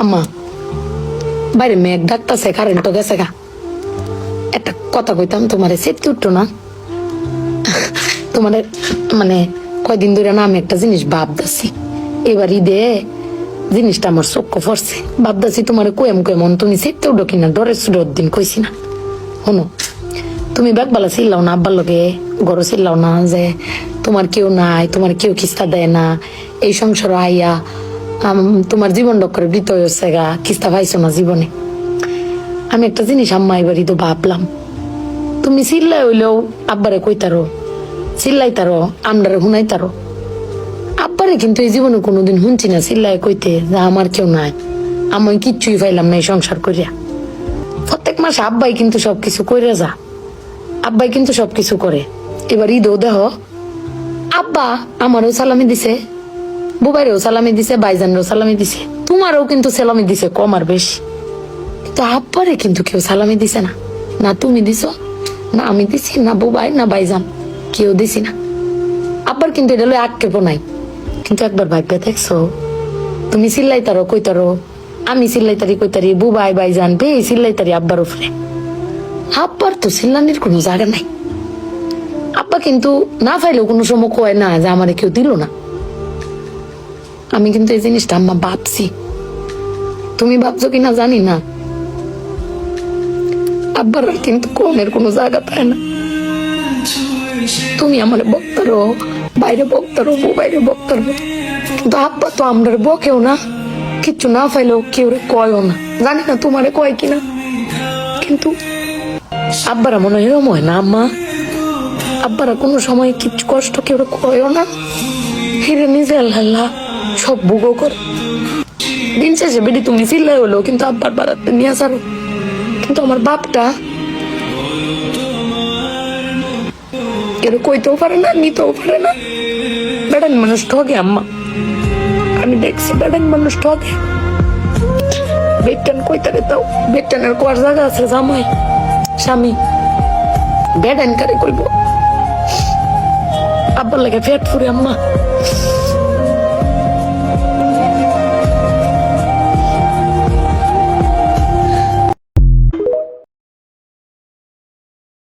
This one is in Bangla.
আম্মা বাইরে মেঘ ডাকতেছে, কারেন্ট গেছে গা। একটা কথা কইতাম, তোমারে সেটকে উঠতো না? তোমার মানে কয়দিন ধরে না আমি একটা জিনিস ভাবতেছি, এবার ঈদে জিনিসটা আমার চোখ পড়ছে। ভাবতেছি তোমার কোয়েম তুমি সেটতে উঠো কিনা, ডরে সুডোর দিন কইছি না। শোনো, তুমি ব্যাগবালা ছিলাও না, আব্বার লগে গড় ছিলাও না যে তোমার কেউ নাই, তোমার কেউ কিস্তা দেয় না, এই সংসার আইয়া তোমার জীবন ডক্করে বৃত হয়েছে গা, কিস্তা পাইছো না জীবনে। আমি একটা জিনিস আম্মা এবারই তো ভাবলাম, তুমি চিল্লাই হইলেও আব্বারে কইতারো, চিল্লাইতারো, আমরারে শুনাইতারো। আব্বারে কিন্তু এই জীবনে কোনোদিন শুনছি না চিল্লাই কইতে যে আমার কেউ নাই, আমি কিচ্ছুই পাইলাম না এই সংসার করিয়া। প্রত্যেক মাসে আব্বাই কিন্তু সবকিছু কইরা যা, আব্বাই কিন্তু সবকিছু করে। এবার ঈদও দেহ আব্বা আমারও সালামি দিছে, বুবাইরেও সালামি দিছে, ভাইজানরেও সালামি দিছে, তোমারও কিন্তু সালামি দিছে কম আর বেশি। কিন্তু আব্বারে কিন্তু কেউ সালামি দিছে না, না তুমি দিছো, না আমি দিছি, না বুবাই, না ভাইজান, কেউ দিছি না। আব্বার কিন্তু এটা লই আক্ষেপও নাই। কিন্তু একবার ভাগ্যে দেখছো, তুমি চিল্লাইতারো কইতারো, আমি চিল্লাইতারি কইতারি, বুবাই ভাইজান বে চিল্লাইতারি আব্বার উপরে। আব্বার তো চিল্লানির কোনো জায়গা নাই। আব্বা কিন্তু না পাইলেও কোনো সময় কয় না যে আমারে কেউ দিল না। আমি কিন্তু এই জিনিসটা আম্মা ভাবছি, তুমি ভাবছো কিনা জানি না। আব্বার কিন্তু কমের কোনো জায়গা পায় না। তুমি আমার বক্তারো, বাইরে বক্তারো, বাইরে বক্তারো, কিন্তু আব্বা তো আমরা বকেও না, কিচ্ছু না পাইলেও কেউ কয়ও না। জানি না তোমারে কয় কিনা, কিন্তু আব্বারা মনে হয় এরম হয় না আম্মা? আব্বারা কোনো সময় কিছু কষ্ট কেউ কয়ও না, ফিরে নিজে আল্লাহ সব ভোগও করে। দিন শেষে বেটি তুমি চিল্লাই হলো কিন্তু আব্বার বাড়াতে নিয়ে আসারো। কিন্তু আমার বাপটা কেউ কইতেও পারে না, নিতেও পারে না। বেড়ান মানুষ ঠকে আম্মা, আমি দেখছি বেড়ান মানুষ ঠকে। বেটান কইতারে তাও বেটানের কোয়ার জায়গা আছে, জামাই স্বামী বেড়ান কারে কইব। আব্বার লাগে পেট ফুরে আম্মা।